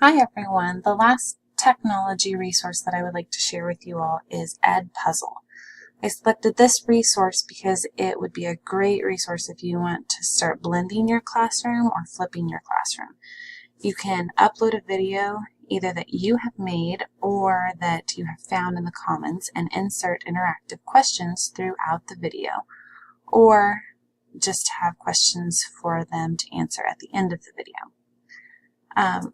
Hi everyone. The last technology resource that I would like to share with you all is EdPuzzle. I selected this resource because it would be a great resource if you want to start blending your classroom or flipping your classroom. You can upload a video either that you have made or that you have found in the comments and insert interactive questions throughout the video, or just have questions for them to answer at the end of the video.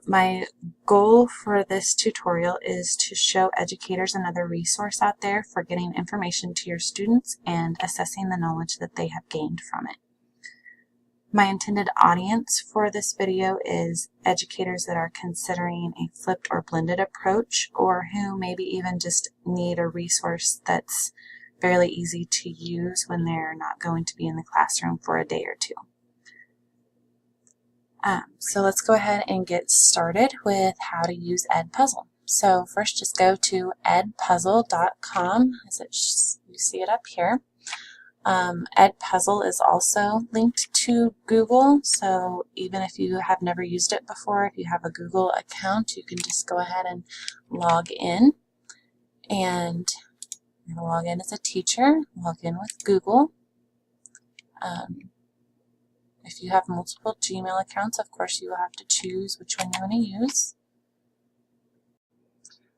My goal for this tutorial is to show educators another resource out there for getting information to your students and assessing the knowledge that they have gained from it. My intended audience for this video is educators that are considering a flipped or blended approach, or who maybe even just need a resource that's fairly easy to use when they're not going to be in the classroom for a day or two. So let's go ahead and get started with how to use EdPuzzle. So first just go to edpuzzle.com, as you see it up here. EdPuzzle is also linked to Google, so even if you have never used it before, if you have a Google account, you can just go ahead and log in. And you're going to log in as a teacher, log in with Google. If you have multiple Gmail accounts, of course, you will have to choose which one you want to use.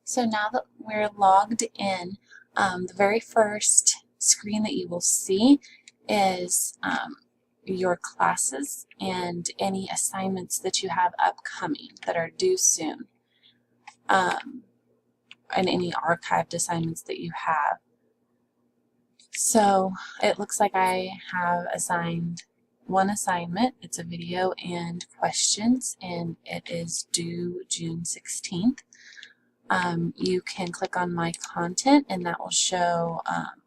So now that we're logged in, the very first screen that you will see is your classes and any assignments that you have upcoming that are due soon, and any archived assignments that you have. So it looks like I have assigned one assignment. It's a video and questions, and it is due June 16th. You can click on my content, and that will show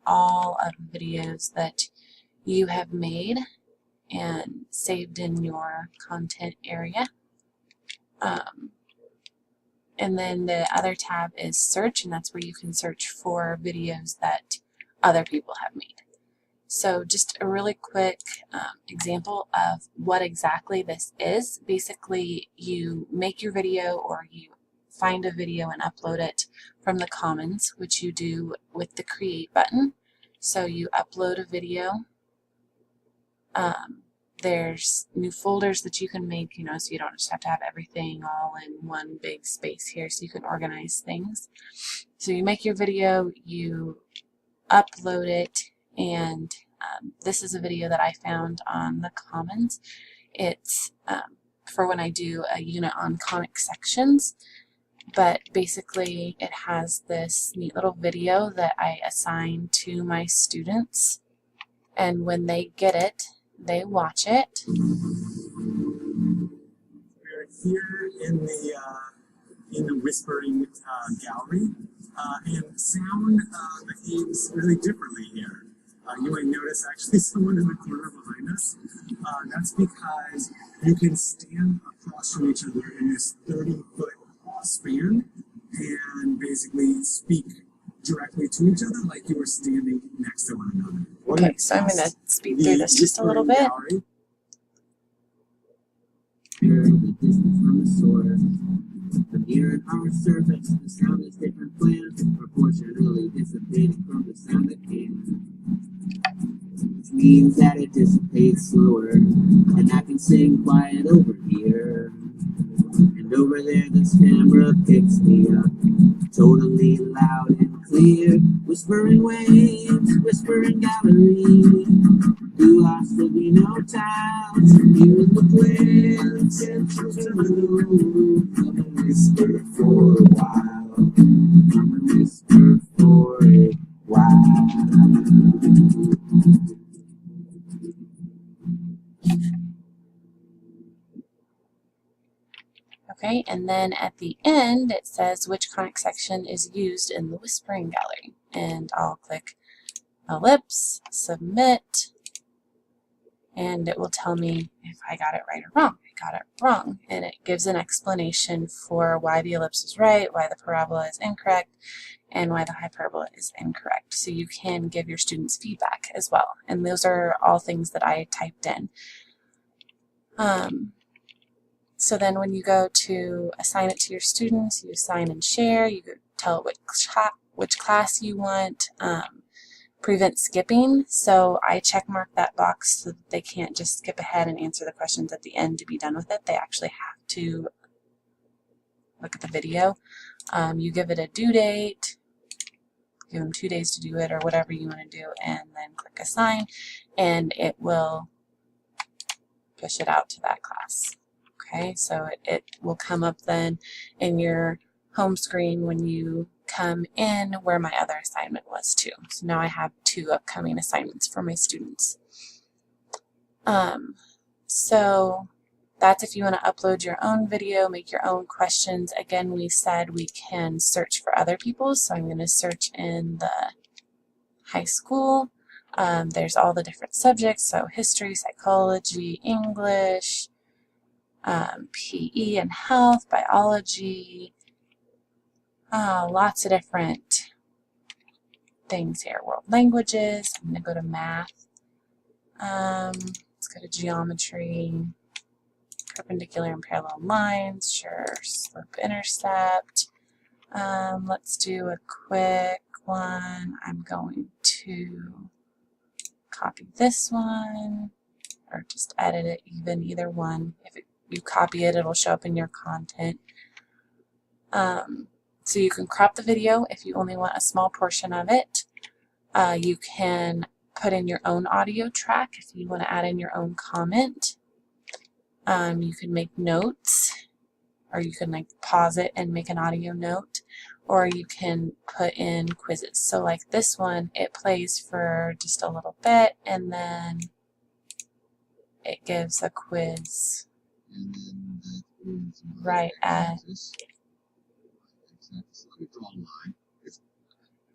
all of the videos that you have made and saved in your content area. And then the other tab is search, and that's where you can search for videos that other people have made. So just a really quick example of what exactly this is. Basically, you make your video, or you find a video and upload it from the Commons, which you do with the Create button. So you upload a video. There's new folders that you can make, so you don't just have to have everything all in one big space here, so you can organize things. So you make your video, you upload it, and this is a video that I found on the Commons. It's for when I do a unit on comic sections, but basically it has this neat little video that I assign to my students, and when they get it, they watch it. We're here in the whispering gallery, and sound behaves really differently here. You might notice actually someone in the corner behind us. That's because you can stand across from each other in this 30-foot span and basically speak directly to each other like you were standing next to one another. Okay, so I'm going to speed through this just a little bit. But here at our surface, the sound is different plans, proportionally dissipating from the sound that came. Which means that it dissipates slower, and I can sing quiet over here. And over there, this camera picks me up, totally loud and clear. Whispering waves, whispering gallery. Do I still be no time? Here in the place, and through the room. I'm gonna whisper for a while. I'm gonna whisper for a while. Okay, and then at the end it says which comic section is used in the whispering gallery. And I'll click ellipse, submit, and it will tell me if I got it right or wrong. I got it wrong, and it gives an explanation for why the ellipse is right, why the parabola is incorrect, and why the hyperbola is incorrect. So you can give your students feedback as well, and those are all things that I typed in. So then when you go to assign it to your students, you assign and share, you tell it which class you want, prevent skipping. So I check mark that box so that they can't just skip ahead and answer the questions at the end to be done with it. They actually have to look at the video. You give it a due date, give them 2 days to do it or whatever you want to do, and then click assign, and it will push it out to that class. Okay, so it will come up then in your home screen when you come in where my other assignment was too. So now I have 2 upcoming assignments for my students. So that's if you want to upload your own video, make your own questions. Again, we said we can search for other people's, so I'm going to search in the high school. There's all the different subjects, so history, psychology, English, PE and health, biology, lots of different things here. World languages, I'm going to go to math. Let's go to geometry, perpendicular and parallel lines, sure, slope intercept. Let's do a quick one. I'm going to copy this one, or just edit it even, either one. If you copy it, it'll show up in your content. So you can crop the video if you only want a small portion of it. You can put in your own audio track if you want to add in your own comment. You can make notes, or you can like pause it and make an audio note, or you can put in quizzes. So like this one, it plays for just a little bit and then it gives a quiz right at.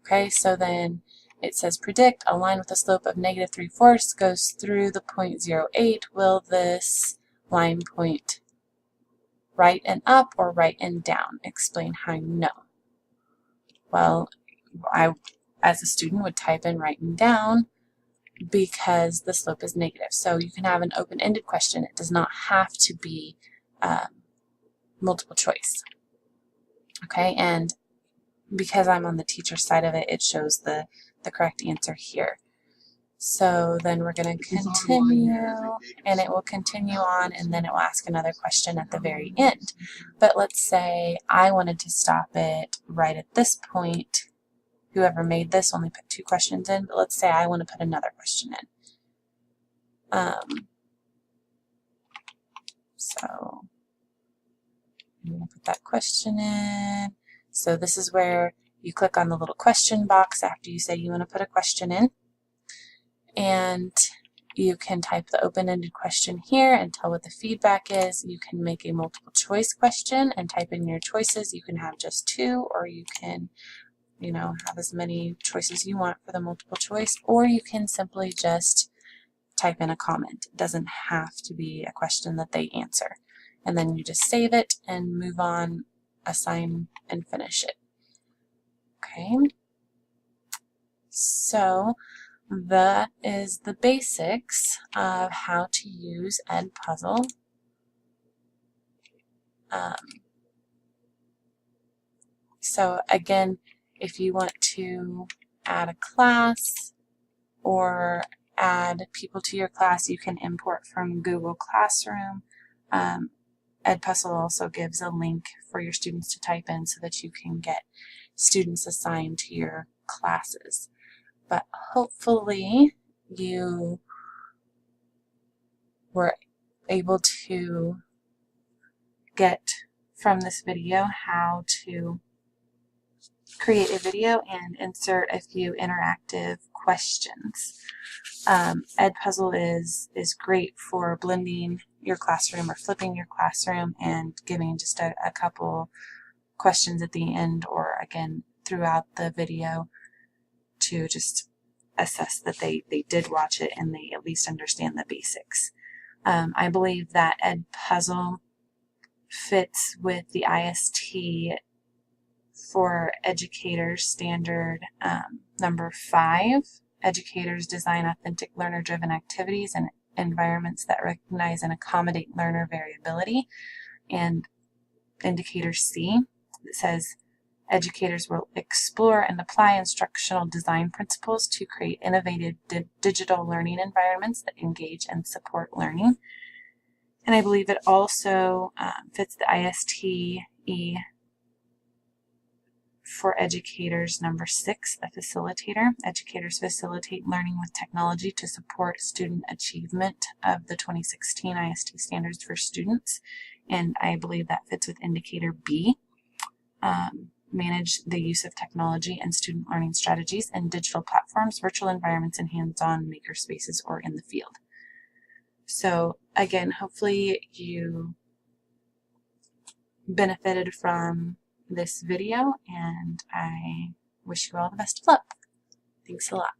Okay, so then it says predict a line with a slope of -3/4 goes through the point 0.08. Will this line point right and up or right and down? Explain how you know. Well, I, as a student, would type in right and down because the slope is negative. So you can have an open-ended question. It does not have to be multiple choice. Okay, and because I'm on the teacher side of it, it shows the correct answer here. So then we're going to continue, and it will continue on, and then it will ask another question at the very end. But let's say I wanted to stop it right at this point. Whoever made this only put 2 questions in, but let's say I want to put another question in. So I'm going to put that question in. So this is where you click on the little question box after you say you want to put a question in. And you can type the open-ended question here and tell what the feedback is. You can make a multiple choice question and type in your choices. You can have just 2, or you can, have as many choices you want for the multiple choice, or you can simply just type in a comment. It doesn't have to be a question that they answer. And then you just save it and move on, assign, and finish it. Okay. So that is the basics of how to use EdPuzzle. So again, if you want to add a class or add people to your class, you can import from Google Classroom. EdPuzzle also gives a link for your students to type in so that you can get students assigned to your classes. But hopefully you were able to get from this video how to create a video and insert a few interactive questions. EdPuzzle is great for blending your classroom or flipping your classroom and giving just a couple questions at the end, or again throughout the video, to just assess that they did watch it and they at least understand the basics. I believe that EdPuzzle fits with the IST for educators standard number 5. Educators design authentic learner-driven activities and environments that recognize and accommodate learner variability. And indicator C, it says educators will explore and apply instructional design principles to create innovative digital learning environments that engage and support learning. And I believe it also fits the ISTE for educators number 6, the facilitator. Educators facilitate learning with technology to support student achievement of the 2016 IST standards for students. And I believe that fits with indicator B. Manage the use of technology and student learning strategies in digital platforms, virtual environments, and hands-on maker spaces or in the field. So again, hopefully you benefited from this video, and I wish you all the best of luck. Thanks a lot.